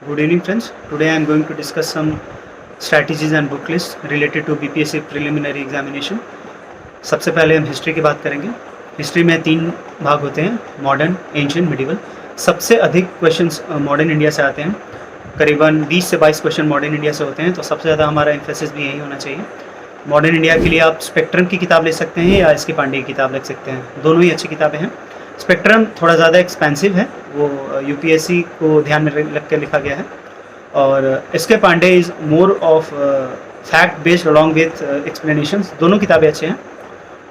Good evening, friends. Today I am going to discuss some strategies and book lists related to BPSC preliminary examination. सबसे पहले हम history की बात करेंगे। History में 3 भाग होते हैं, मॉडर्न, एंशिएंट, मिडिवल। सबसे अधिक क्वेश्चंस मॉडर्न इंडिया से आते हैं, करीबन 20 से 22 क्वेश्चन मॉडर्न इंडिया से होते हैं, तो सबसे ज़्यादा हमारा एम्फेसिस भी यही होना चाहिए। मॉडर्न इंडिया के लिए आप स्पेक्ट्रम की किताब ले सकते हैं या इसकी पांडे की किताब ले सकते हैं, दोनों ही अच्छी किताबें हैं। स्पेक्ट्रम थोड़ा ज़्यादा एक्सपेंसिव है, वो यूपीएससी को ध्यान में रख के लिखा गया है, और इसके Pandey is more of fact based along with explanations. दोनों किताबें अच्छे हैं,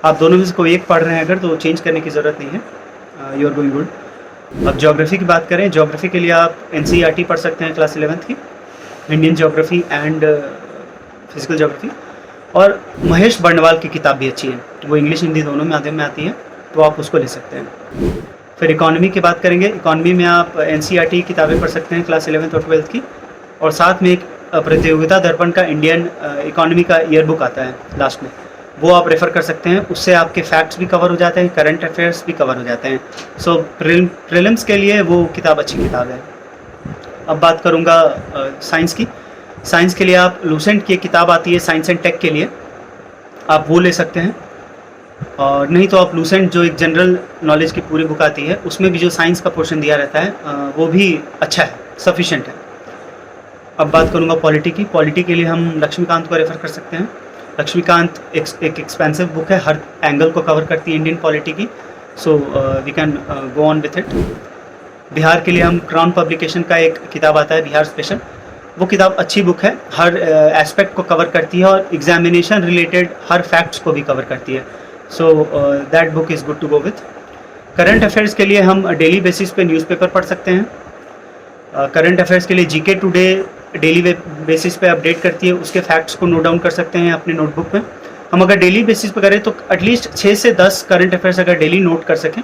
आप दोनों में से कोई एक पढ़ रहे हैं अगर, तो चेंज करने की ज़रूरत नहीं है, यू आर गोइंग गुड। अब ज्योग्राफी की बात करें, ज्योग्राफी के लिए आप एनसीईआरटी पढ़ सकते हैं क्लास 11th की, Indian geography and physical geography. और महेश बर्णवाल की किताब भी अच्छी है, वो इंग्लिश हिंदी दोनों माध्यम में आती है, तो आप उसको ले सकते हैं। फिर इकॉनमी की बात करेंगे, इकॉनमी में आप एनसीईआरटी किताबें पढ़ सकते हैं क्लास 11th और 12th की, और साथ में एक प्रतियोगिता दर्पण का इंडियन इकॉनमी का ईयर बुक आता है लास्ट में, वो आप रेफ़र कर सकते हैं। उससे आपके फैक्ट्स भी कवर हो जाते हैं, करंट अफेयर्स भी कवर हो जाते हैं। सो प्रीलिम्स के लिए वो किताब अच्छी किताब है। अब बात करूँगा साइंस की। साइंस के लिए आप लूसेंट की एक किताब आती है साइंस एंड टेक के लिए, आप वो ले सकते हैं। और नहीं तो आप लूसेंट जो एक जनरल नॉलेज की पूरी बुक आती है, उसमें भी जो साइंस का पोर्शन दिया रहता है वो भी अच्छा है, सफिशेंट है। अब बात करूँगा पॉलिटी की। पॉलिटी के लिए हम लक्ष्मीकांत को रेफ़र कर सकते हैं। लक्ष्मीकांत एक एक्सपेंसिव बुक है, हर एंगल को कवर करती है इंडियन पॉलिटी की, so we can go on with it. Bihar के लिए हम क्राउन पब्लिकेशन का एक किताब आता है, बिहार स्पेशल। वो किताब अच्छी बुक है, हर एस्पेक्ट को कवर करती है और एग्जामिनेशन रिलेटेड हर फैक्ट्स को भी कवर करती है, so that book is good to go with. Current affairs के लिए हम डेली बेसिस पे न्यूज़पेपर पढ़ सकते हैं। करंट अफेयर्स के लिए जीके टुडे डेली बेसिस पे अपडेट करती है, उसके फैक्ट्स को नोट डाउन कर सकते हैं अपने नोटबुक में। हम अगर डेली बेसिस पे करें तो एटलीस्ट 6 से 10 करंट अफेयर्स अगर डेली नोट कर सकें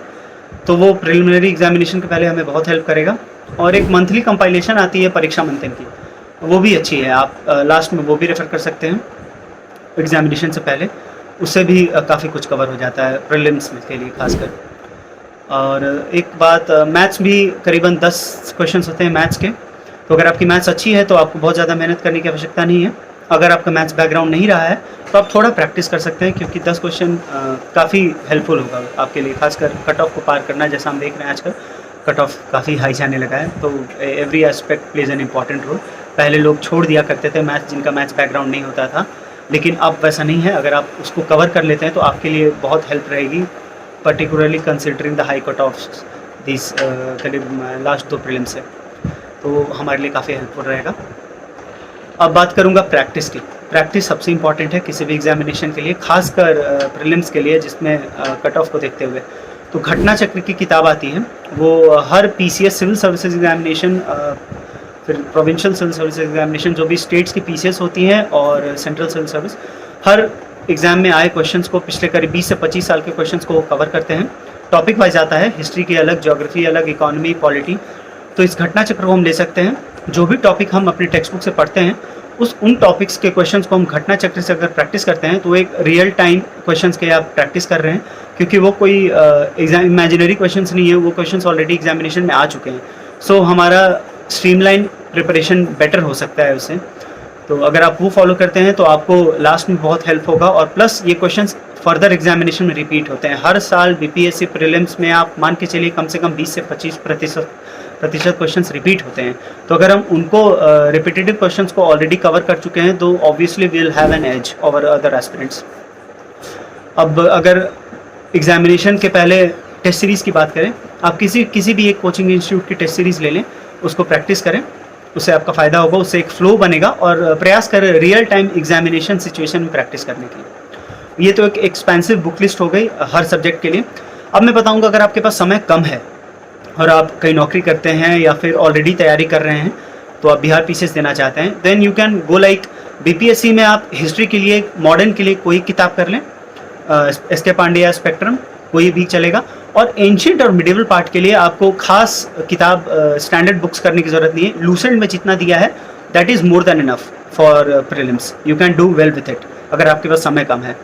तो वो प्रिलिमिनरी एग्जामिनेशन के पहले हमें बहुत हेल्प करेगा। और एक मंथली कंपाइलेशन आती है परीक्षा मंथन की, वो भी अच्छी है, आप लास्ट में वो भी रेफ़र कर सकते हैं एग्जामिनेशन से पहले, उससे भी काफ़ी कुछ कवर हो जाता है प्रीलिम्स में के लिए खासकर। और एक बात, मैथ्स भी करीबन 10 क्वेश्चंस होते हैं मैथ्स के, तो अगर आपकी मैथ्स अच्छी है तो आपको बहुत ज़्यादा मेहनत करने की आवश्यकता नहीं है। अगर आपका मैथ्स बैकग्राउंड नहीं रहा है तो आप थोड़ा प्रैक्टिस कर सकते हैं, क्योंकि 10 क्वेश्चन काफ़ी हेल्पफुल होगा आपके लिए, खासकर कट ऑफ को पार करना। जैसा हम देख रहे हैं आजकल कट ऑफ काफ़ी हाई जाने लगा है, तो every aspect plays an important role. पहले लोग छोड़ दिया करते थे मैथ्स, जिनका मैथ्स बैकग्राउंड नहीं होता था, लेकिन अब वैसा नहीं है। अगर आप उसको कवर कर लेते हैं तो आपके लिए बहुत हेल्प रहेगी, particularly considering the high cut off this करीब लास्ट 2 प्रीलिम्स से, तो हमारे लिए काफ़ी हेल्पफुल रहेगा। अब बात करूँगा प्रैक्टिस की। प्रैक्टिस सबसे इम्पॉर्टेंट है किसी भी एग्जामिनेशन के लिए, खासकर प्रीलिम्स के लिए जिसमें कट ऑफ को देखते हुए। तो घटना चक्र की किताब आती है, वो हर पीसीएस सिविल सर्विसेज एग्जामिनेशन, फिर प्रोविंशियल सिविल सर्विस एग्जामिनेशन, जो भी स्टेट्स की पीसीएस होती हैं और सेंट्रल सिविल सर्विस, हर एग्ज़ाम में आए क्वेश्चंस को, पिछले करीब 20 से 25 साल के क्वेश्चंस को कवर करते हैं। टॉपिक वाइज आता है, हिस्ट्री की अलग, ज्योग्राफी अलग, इकोनॉमी, पॉलिटी। तो इस घटना चक्र को हम ले सकते हैं। जो भी टॉपिक हम अपनी टेक्स्ट बुक से पढ़ते हैं, उन टॉपिक्स के क्वेश्चंस को हम घटना चक्र से अगर प्रैक्टिस करते हैं तो एक रियल टाइम क्वेश्चंस के आप प्रैक्टिस कर रहे हैं, क्योंकि वो कोई इमेजिनरी क्वेश्चंस नहीं है, वो क्वेश्चंस ऑलरेडी एग्जामिनेशन में आ चुके हैं। सो हमारा स्ट्रीमलाइन प्रिपरेशन बेटर हो सकता है उससे। तो अगर आप वो फॉलो करते हैं तो आपको लास्ट में बहुत हेल्प होगा, और प्लस ये क्वेश्चंस फर्दर एग्जामिनेशन में रिपीट होते हैं। हर साल बीपीएससी प्रीलिम्स में आप मान के चलिए कम से कम 20 से 25% क्वेश्चंस रिपीट होते हैं। तो अगर हम उनको रिपीटेटिव क्वेश्चंस को ऑलरेडी कवर कर चुके हैं तो obviously we will have an edge over other aspirants. अब अगर एग्जामिनेशन के पहले टेस्ट सीरीज़ की बात करें, आप किसी भी एक कोचिंग इंस्टीट्यूट की टेस्ट सीरीज़ ले लें, उसको प्रैक्टिस करें, उससे आपका फ़ायदा होगा, उससे एक फ्लो बनेगा, और प्रयास करें रियल टाइम एग्जामिनेशन सिचुएशन में प्रैक्टिस करने की। ये तो एक एक्सपेंसिव बुक लिस्ट हो गई हर सब्जेक्ट के लिए। अब मैं बताऊंगा, अगर आपके पास समय कम है और आप कहीं नौकरी करते हैं या फिर ऑलरेडी तैयारी कर रहे हैं, तो आप बिहार पीसीएस देना चाहते हैं, then you can go like BPSC में आप हिस्ट्री के लिए, मॉडर्न के लिए कोई किताब कर लें, एस.के. पांडे या स्पेक्ट्रम, कोई भी चलेगा। और एंशिएंट और मिडिवल पार्ट के लिए आपको खास किताब स्टैंडर्ड बुक्स करने की ज़रूरत नहीं है। लूसेंट में जितना दिया है that is more than enough for prelims, you can do well with it अगर आपके पास समय कम है।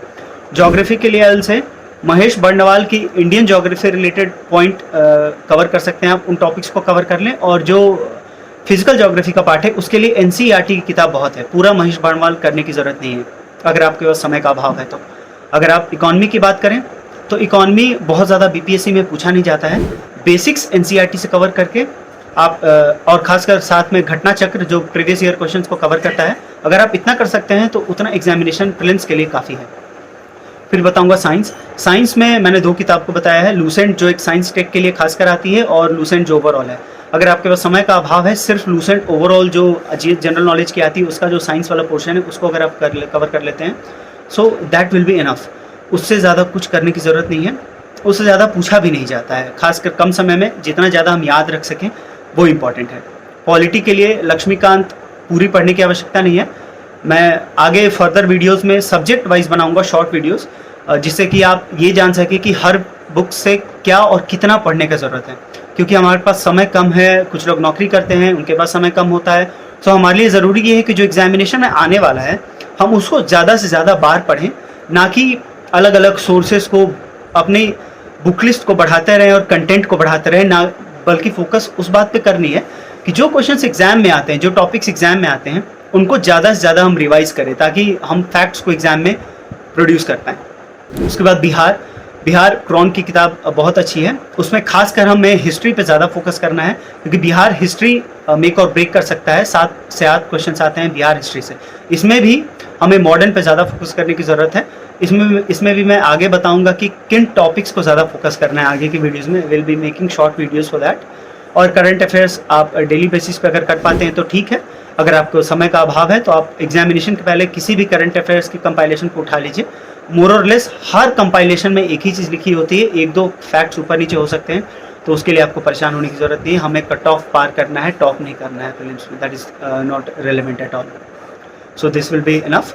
ज्योग्राफी के लिए एल से महेश बर्णवाल की Indian geography related point cover कर सकते हैं आप, उन टॉपिक्स को कवर कर लें। और जो फिजिकल ज्योग्राफी का पार्ट है उसके लिए एनसीईआरटी की किताब बहुत है, पूरा महेश बर्णवाल करने की ज़रूरत नहीं है अगर आपके पास समय का अभाव है तो। अगर आप इकोनॉमी की बात करें तो इकोनॉमी बहुत ज़्यादा बीपीएससी में पूछा नहीं जाता है, बेसिक्स एनसीईआरटी से कवर करके आप और खासकर साथ में घटना चक्र जो प्रीवियस ईयर क्वेश्चंस को कवर करता है, अगर आप इतना कर सकते हैं तो उतना एग्जामिनेशन प्रीलिम्स के लिए काफ़ी है। फिर बताऊंगा साइंस में मैंने 2 किताब को बताया है, लूसेंट जो एक साइंस टेक के लिए खासकर आती है और लूसेंट जो ओवरऑल है। अगर आपके पास समय का अभाव है, सिर्फ लूसेंट ओवरऑल जो जनरल नॉलेज की आती है उसका जो साइंस वाला पोर्शन है उसको अगर आप कवर कर लेते हैं so that will be enough. उससे ज़्यादा कुछ करने की ज़रूरत नहीं है, उससे ज़्यादा पूछा भी नहीं जाता है, खासकर कम समय में जितना ज़्यादा हम याद रख सकें वो इम्पॉर्टेंट है। पॉलिटी के लिए लक्ष्मीकांत पूरी पढ़ने की आवश्यकता नहीं है, मैं आगे फर्दर वीडियोस में सब्जेक्ट वाइज बनाऊंगा शॉर्ट वीडियोस, जिससे कि आप ये जान सकें कि हर बुक से क्या और कितना पढ़ने का ज़रूरत है, क्योंकि हमारे पास समय कम है, कुछ लोग नौकरी करते हैं उनके पास समय कम होता है। तो हमारे लिए ज़रूरी ये है कि जो एग्जामिनेशन में आने वाला है हम उसको ज़्यादा से ज़्यादा बार पढ़ें, ना कि अलग अलग सोर्सेज को अपनी बुक लिस्ट को बढ़ाते रहें और कंटेंट को बढ़ाते रहें, ना बल्कि फोकस उस बात पे करनी है कि जो क्वेश्चंस एग्जाम में आते हैं, जो टॉपिक्स एग्जाम में आते हैं उनको ज़्यादा से ज़्यादा हम रिवाइज करें ताकि हम फैक्ट्स को एग्जाम में प्रोड्यूस कर पाएँ। उसके बाद बिहार क्रॉन की किताब बहुत अच्छी है, उसमें खासकर हमें हिस्ट्री पे ज़्यादा फोकस करना है क्योंकि बिहार हिस्ट्री मेक और ब्रेक कर सकता है। 7 से 8 क्वेश्चन आते हैं बिहार हिस्ट्री से, इसमें भी हमें मॉडर्न पे ज़्यादा फोकस करने की ज़रूरत है। इसमें भी मैं आगे बताऊंगा कि किन टॉपिक्स को ज़्यादा फोकस करना है आगे की वीडियोज़ में, will be making short videos for that. और करंट अफेयर्स आप डेली बेसिस पे अगर कर पाते हैं तो ठीक है, अगर आपको समय का अभाव है तो आप एग्जामिनेशन के पहले किसी भी करंट अफेयर्स की कंपाइलेशन को उठा लीजिए। मोर और लेस हर कंपाइलेशन में एक ही चीज़ लिखी होती है, 1-2 फैक्ट्स ऊपर नीचे हो सकते हैं, तो उसके लिए आपको परेशान होने की ज़रूरत नहीं है। हमें कट ऑफ पार करना है, टॉप नहीं करना है प्रीलिम्स में, that is not relevant at all. So this will be enough.